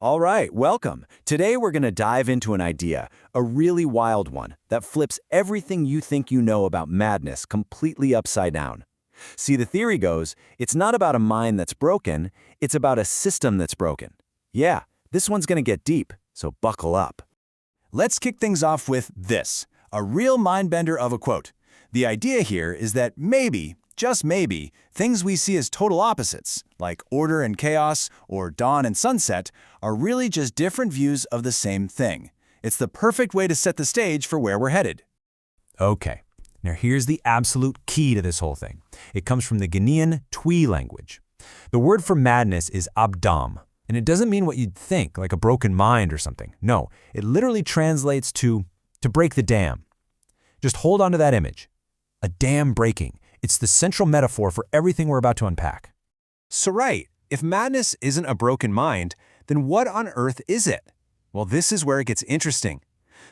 All right, welcome. Today we're going to dive into an idea, a really wild one, that flips everything you think you know about madness completely upside down. See, the theory goes, it's not about a mind that's broken, it's about a system that's broken. Yeah, this one's going to get deep, so buckle up. Let's kick things off with this, a real mind-bender of a quote. The idea here is that maybe, just maybe, things we see as total opposites, like order and chaos or dawn and sunset, are really just different views of the same thing. It's the perfect way to set the stage for where we're headed. Okay, now here's the absolute key to this whole thing. It comes from the Ghanaian Twi language. The word for madness is abdam, and it doesn't mean what you'd think, like a broken mind or something. No, it literally translates to break the dam. Just hold on to that image. A dam breaking. It's the central metaphor for everything we're about to unpack. So right, if madness isn't a broken mind, then what on earth is it? Well, this is where it gets interesting.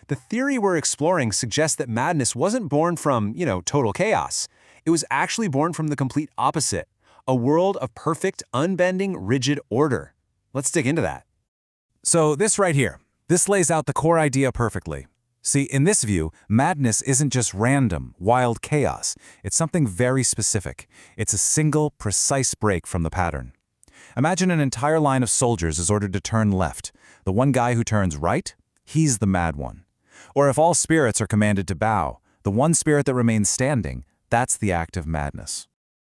The theory we're exploring suggests that madness wasn't born from, total chaos. It was actually born from the complete opposite, a world of perfect, unbending, rigid order. Let's dig into that. So this right here, this lays out the core idea perfectly. See, in this view, madness isn't just random, wild chaos. It's something very specific. It's a single, precise break from the pattern. Imagine an entire line of soldiers is ordered to turn left. The one guy who turns right, he's the mad one. Or if all spirits are commanded to bow, the one spirit that remains standing, that's the act of madness.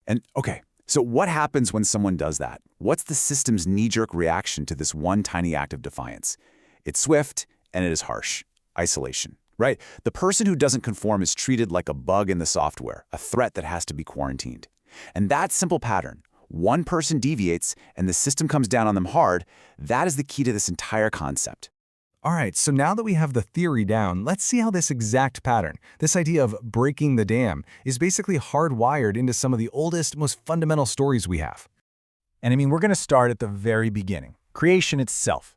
And okay, so what happens when someone does that? What's the system's knee-jerk reaction to this one tiny act of defiance? It's swift and it is harsh. Isolation, right? The person who doesn't conform is treated like a bug in the software, a threat that has to be quarantined. And that simple pattern, one person deviates and the system comes down on them hard, that is the key to this entire concept. All right, so now that we have the theory down, let's see how this exact pattern, this idea of breaking the dam, is basically hardwired into some of the oldest, most fundamental stories we have. And we're going to start at the very beginning, creation itself.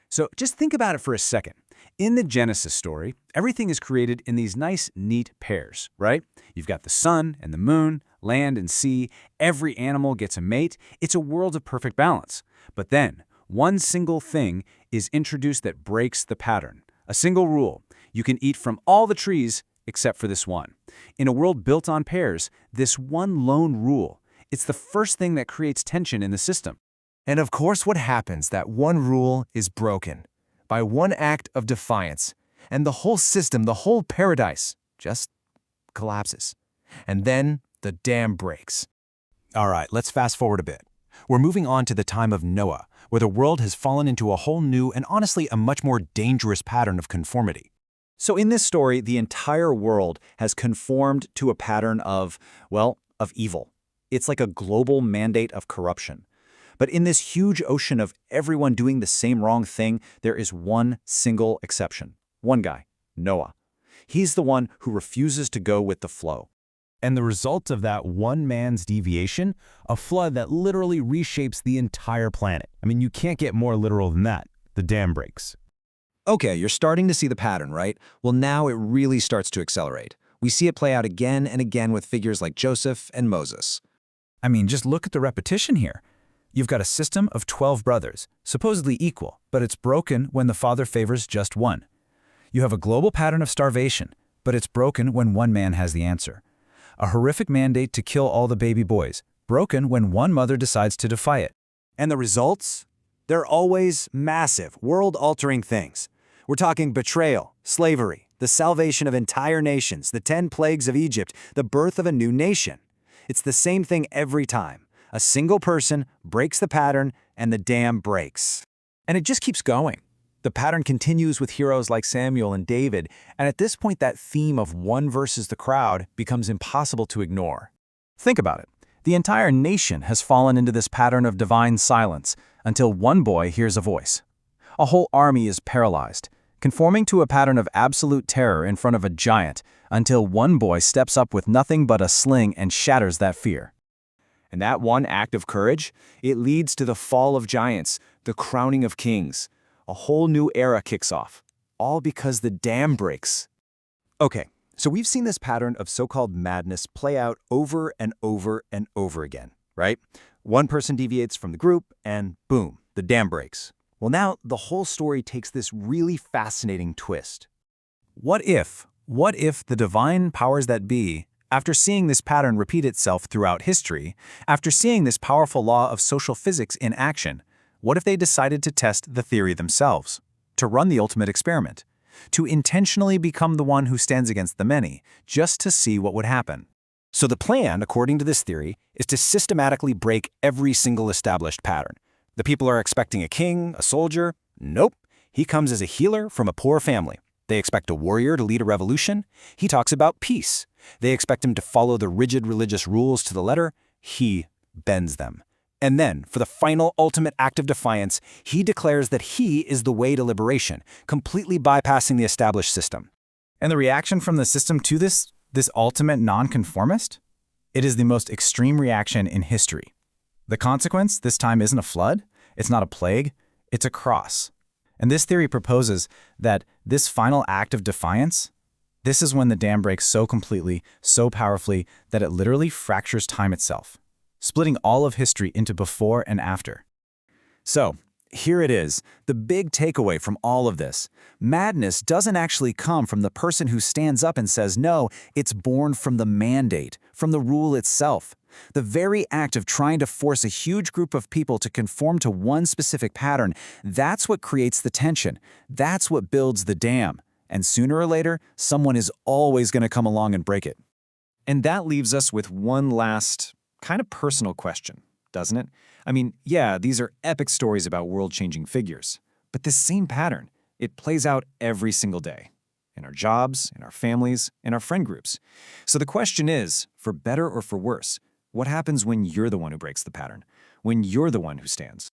So just think about it for a second. In the Genesis story, everything is created in these nice, neat pairs, right? You've got the sun and the moon, land and sea, every animal gets a mate. It's a world of perfect balance. But then, one single thing is introduced that breaks the pattern. A single rule. You can eat from all the trees except for this one. In a world built on pairs, this one lone rule, it's the first thing that creates tension in the system. And of course, what happens? That one rule is broken by one act of defiance, and the whole system, the whole paradise, just collapses. And then the dam breaks. All right, let's fast forward a bit. We're moving on to the time of Noah, where the world has fallen into a whole new and honestly a much more dangerous pattern of conformity. So in this story, the entire world has conformed to a pattern of evil. It's like a global mandate of corruption. But in this huge ocean of everyone doing the same wrong thing, there is one single exception. One guy, Noah. He's the one who refuses to go with the flow. And the result of that one man's deviation, a flood that literally reshapes the entire planet. You can't get more literal than that. The dam breaks. Okay, you're starting to see the pattern, right? Well, now it really starts to accelerate. We see it play out again and again with figures like Joseph and Moses. Just look at the repetition here. You've got a system of 12 brothers, supposedly equal, but it's broken when the father favors just one. You have a global pattern of starvation, but it's broken when one man has the answer. A horrific mandate to kill all the baby boys, broken when one mother decides to defy it. And the results? They're always massive, world-altering things. We're talking betrayal, slavery, the salvation of entire nations, the 10 plagues of Egypt, the birth of a new nation. It's the same thing every time. A single person breaks the pattern and the dam breaks. And it just keeps going. The pattern continues with heroes like Samuel and David, and at this point that theme of one versus the crowd becomes impossible to ignore. Think about it. The entire nation has fallen into this pattern of divine silence until one boy hears a voice. A whole army is paralyzed, conforming to a pattern of absolute terror in front of a giant until one boy steps up with nothing but a sling and shatters that fear. And that one act of courage, it leads to the fall of giants, the crowning of kings. A whole new era kicks off, all because the dam breaks. Okay, so we've seen this pattern of so-called madness play out over and over and over again, right? One person deviates from the group and boom, the dam breaks. Well, now the whole story takes this really fascinating twist. What if the divine powers that be, after seeing this pattern repeat itself throughout history, after seeing this powerful law of social physics in action, what if they decided to test the theory themselves, to run the ultimate experiment, to intentionally become the one who stands against the many, just to see what would happen? So the plan, according to this theory, is to systematically break every single established pattern. The people are expecting a king, a soldier. Nope. He comes as a healer from a poor family. They expect a warrior to lead a revolution. He talks about peace. They expect him to follow the rigid religious rules to the letter. He bends them. And then, for the final ultimate act of defiance, he declares that he is the way to liberation, completely bypassing the established system. And the reaction from the system to this ultimate nonconformist? It is the most extreme reaction in history. The consequence this time isn't a flood, it's not a plague, it's a cross. And this theory proposes that this final act of defiance, this is when the dam breaks so completely, so powerfully, that it literally fractures time itself, splitting all of history into before and after. So, here it is, the big takeaway from all of this. Madness doesn't actually come from the person who stands up and says no, it's born from the mandate, from the rule itself. The very act of trying to force a huge group of people to conform to one specific pattern, that's what creates the tension. That's what builds the dam. And sooner or later, someone is always going to come along and break it. And that leaves us with one last, kind of personal question, doesn't it? I mean, yeah, these are epic stories about world-changing figures, but this same pattern, it plays out every single day, in our jobs, in our families, in our friend groups. So the question is, for better or for worse, what happens when you're the one who breaks the pattern, when you're the one who stands?